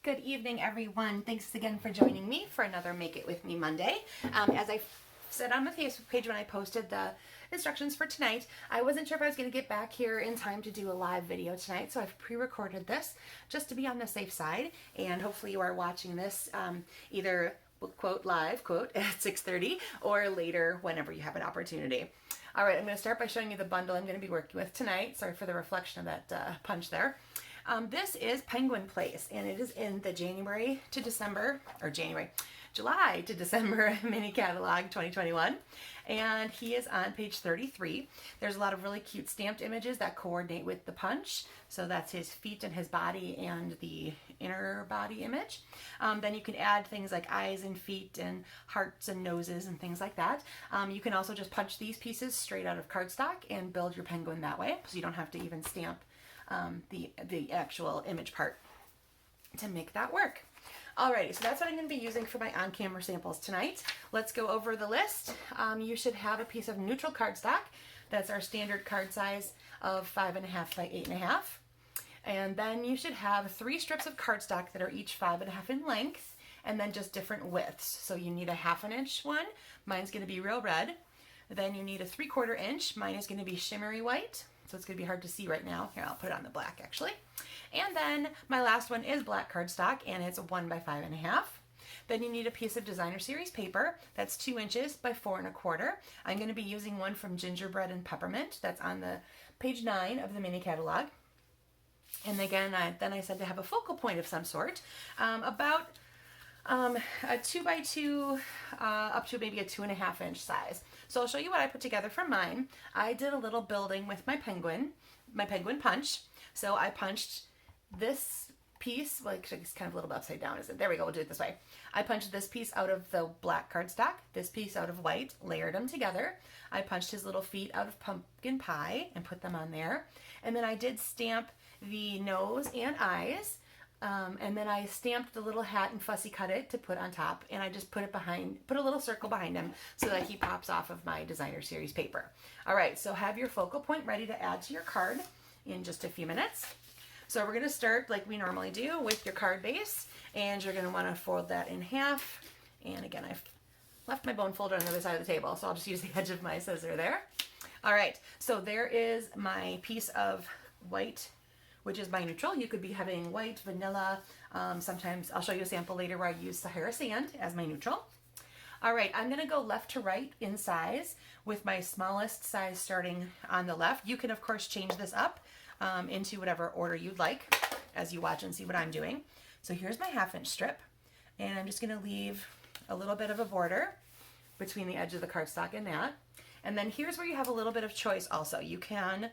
Good evening, everyone. Thanks again for joining me for another Make It With Me Monday. As I said on the Facebook page when I posted the instructions for tonight, I wasn't sure if I was going to get back here in time to do a live video tonight, so I've pre-recorded this just to be on the safe side, and hopefully you are watching this either quote live, quote, at 6:30 or later whenever you have an opportunity. All right, I'm going to start by showing you the bundle I'm going to be working with tonight. Sorry for the reflection of that punch there. This is Penguin Place, and it is in the July to December mini catalog 2021, and he is on page 33. There's a lot of really cute stamped images that coordinate with the punch, so that's his feet and his body and the inner body image. Then you can add things like eyes and feet and hearts and noses and things like that. You can also just punch these pieces straight out of cardstock and build your penguin that way, so you don't have to even stamp the actual image part to make that work. Alrighty, so that's what I'm going to be using for my on-camera samples tonight. Let's go over the list. You should have a piece of neutral cardstock. That's our standard card size of 5.5 by 8.5. And then you should have 3 strips of cardstock that are each 5.5 in length, and then just different widths. So you need a 1/2 inch one. Mine's going to be real red. Then you need a 3/4 inch. Mine is going to be shimmery white. So it's going to be hard to see right now. Here, I'll put it on the black actually. And then my last one is black cardstock, and it's 1 by 5.5. Then you need a piece of designer series paper that's 2 inches by 4.25. I'm going to be using one from Gingerbread and Peppermint. That's on the page 9 of the mini catalog. And again, then I said to have a focal point of some sort, about a 2 by 2 up to maybe a 2.5 inch size. So I'll show you what I put together for mine. I did a little building with my penguin punch. So I punched this piece, like it's kind of a little bit upside down, isn't it? There we go, we'll do it this way. I punched this piece out of the black cardstock, this piece out of white, layered them together. I punched his little feet out of pumpkin pie and put them on there. And then I did stamp the nose and eyes. And then I stamped the little hat and fussy cut it to put on top, and I just put a little circle behind him so that he pops off of my designer series paper. All right, so have your focal point ready to add to your card in just a few minutes. So we're going to start like we normally do with your card base, and you're going to want to fold that in half. And again, I've left my bone folder on the other side of the table, so I'll just use the edge of my scissor there. All right, so there is my piece of white, which is my neutral. You could be having white, vanilla. Sometimes I'll show you a sample later where I use Sahara sand as my neutral. All right, I'm gonna go left to right in size with my smallest size starting on the left. You can of course change this up into whatever order you'd like as you watch and see what I'm doing. So here's my 1/2 inch strip, and I'm just gonna leave a little bit of a border between the edge of the cardstock and that. And then here's where you have a little bit of choice also. You can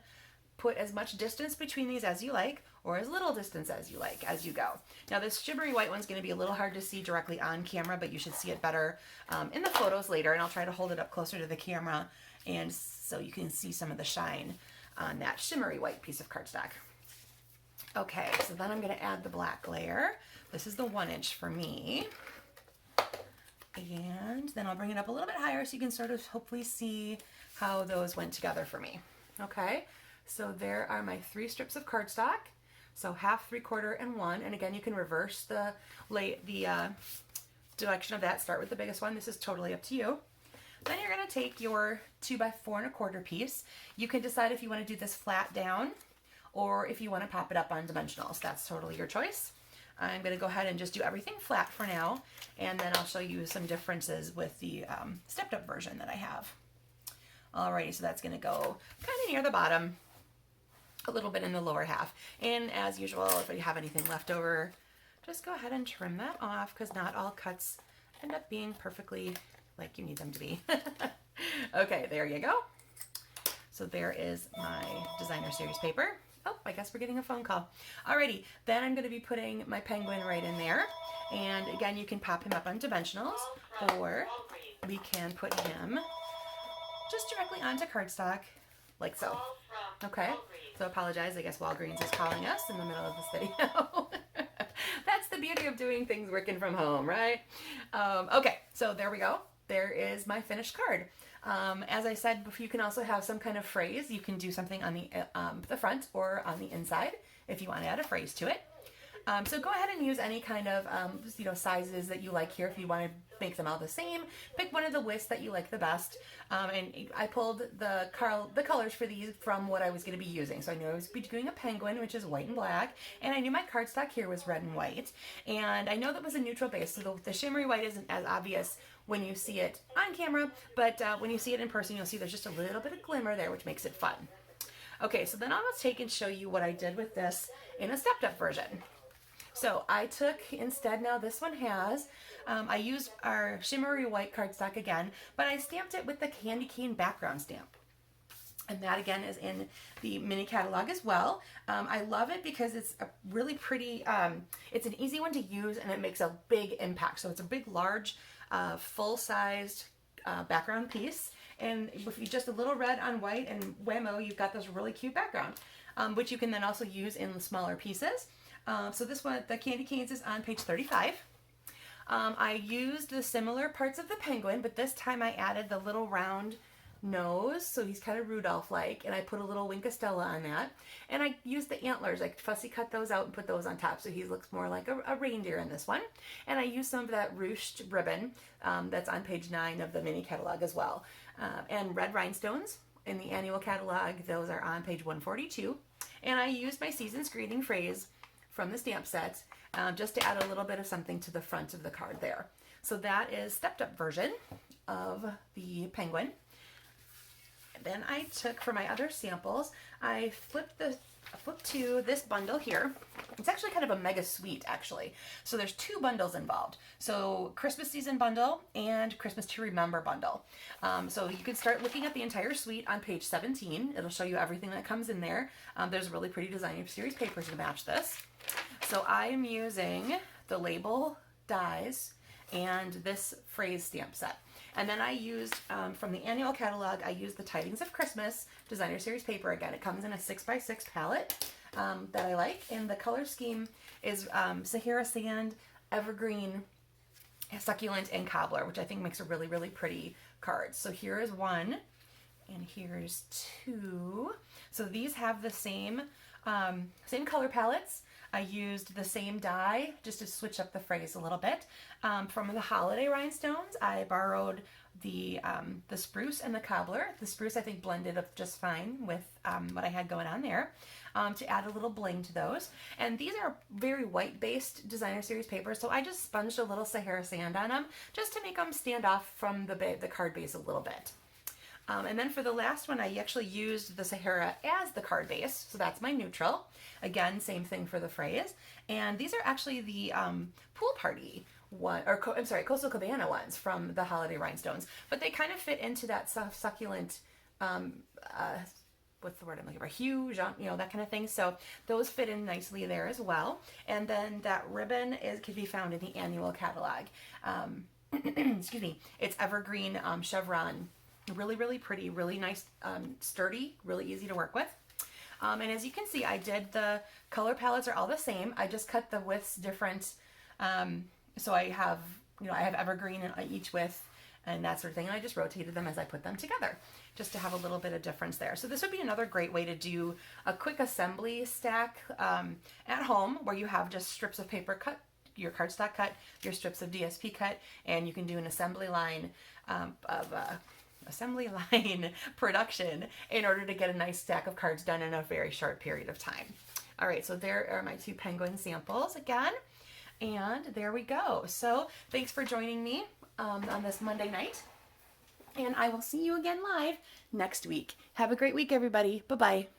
put as much distance between these as you like, or as little distance as you like as you go. Now this shimmery white one's going to be a little hard to see directly on camera, but you should see it better in the photos later, and I'll try to hold it up closer to the camera and so you can see some of the shine on that shimmery white piece of cardstock. Okay, so then I'm going to add the black layer. This is the 1 inch for me. And then I'll bring it up a little bit higher so you can sort of hopefully see how those went together for me. Okay. So there are my 3 strips of cardstock. So 1/2, 3/4, and 1. And again, you can reverse the direction of that. Start with the biggest one. This is totally up to you. Then you're going to take your 2 by 4.25 piece. You can decide if you want to do this flat down or if you want to pop it up on dimensionals. That's totally your choice. I'm going to go ahead and just do everything flat for now, and then I'll show you some differences with the stepped up version that I have. Alrighty, so that's going to go kind of near the bottom, a little bit in the lower half. And as usual, if you have anything left over, just go ahead and trim that off, because not all cuts end up being perfectly like you need them to be. Okay, there you go. So there is my designer series paper. Oh, I guess we're getting a phone call. Alrighty, then I'm going to be putting my penguin right in there. And again, you can pop him up on dimensionals, or we can put him just directly onto cardstock, like so. Okay, so apologize, I guess Walgreens is calling us in the middle of this video. That's the beauty of doing things working from home, right? Okay, so there we go. There is my finished card. As I said, you can also have some kind of phrase. You can do something on the front or on the inside if you want to add a phrase to it. So go ahead and use any kind of sizes that you like here. If you want to make them all the same, pick one of the widths that you like the best. And I pulled the colors for these from what I was going to be using. So I knew I was doing a penguin, which is white and black, and I knew my cardstock here was red and white. And I know that was a neutral base, so the shimmery white isn't as obvious when you see it on camera, but when you see it in person, you'll see there's just a little bit of glimmer there, which makes it fun. Okay, so then I'll take and show you what I did with this in a stepped up version. So I took instead, now this one has, I used our shimmery white cardstock again, but I stamped it with the candy cane background stamp. And that again is in the mini catalog as well. I love it because it's a really pretty, it's an easy one to use and it makes a big impact. So it's a big, large, full-sized background piece. And with just a little red on white and whammo, you've got this really cute background, which you can then also use in smaller pieces. So this one, the candy canes, is on page 35. I used the similar parts of the penguin, but this time I added the little round nose, so he's kind of Rudolph-like, and I put a little Wink of Stella on that. And I used the antlers, I fussy cut those out and put those on top, so he looks more like a reindeer in this one. And I used some of that ruched ribbon that's on page 9 of the mini catalog as well. And red rhinestones in the annual catalog, those are on page 142. And I used my season's greeting phrase from the stamp set just to add a little bit of something to the front of the card there. So that is stepped up version of the penguin. Then I took, for my other samples, I flipped to this bundle here. It's actually kind of a mega suite, actually. So there's 2 bundles involved. So Christmas season bundle and Christmas to Remember bundle. So you can start looking at the entire suite on page 17. It'll show you everything that comes in there. There's really pretty designer series papers to match this. So I am using the label dies and this phrase stamp set. And then I used, from the annual catalog, I used the Tidings of Christmas designer series paper. Again, it comes in a 6x6 palette that I like. And the color scheme is Sahara Sand, Evergreen, Succulent, and Cobbler, which I think makes a really, really pretty card. So here is one, and here's 2. So these have the same color palettes. I used the same die just to switch up the phrase a little bit. From the holiday rhinestones, I borrowed the spruce and the cobbler. The spruce I think blended up just fine with what I had going on there to add a little bling to those. And these are very white-based designer series papers, so I just sponged a little Sahara Sand on them just to make them stand off from the card base a little bit. And then for the last one, I actually used the Sahara as the card base, so that's my neutral. Again, same thing for the phrase. And these are actually the pool party one, or Coastal Cabana ones from the holiday rhinestones. But they kind of fit into that succulent, what's the word I'm looking for? Hue, that kind of thing. So those fit in nicely there as well. And then that ribbon can be found in the annual catalog. Excuse me. It's evergreen chevron. Really, really pretty, really nice, sturdy, really easy to work with. And as you can see, I did the color palettes are all the same. I just cut the widths different. So I have evergreen in each width and that sort of thing. And I just rotated them as I put them together just to have a little bit of difference there. So this would be another great way to do a quick assembly stack at home where you have just strips of paper cut, your cardstock cut, your strips of DSP cut, and you can do an assembly line production in order to get a nice stack of cards done in a very short period of time. All right, so there are my 2 penguin samples again, and there we go. So thanks for joining me on this Monday night, and I will see you again live next week. Have a great week, everybody. Bye-bye.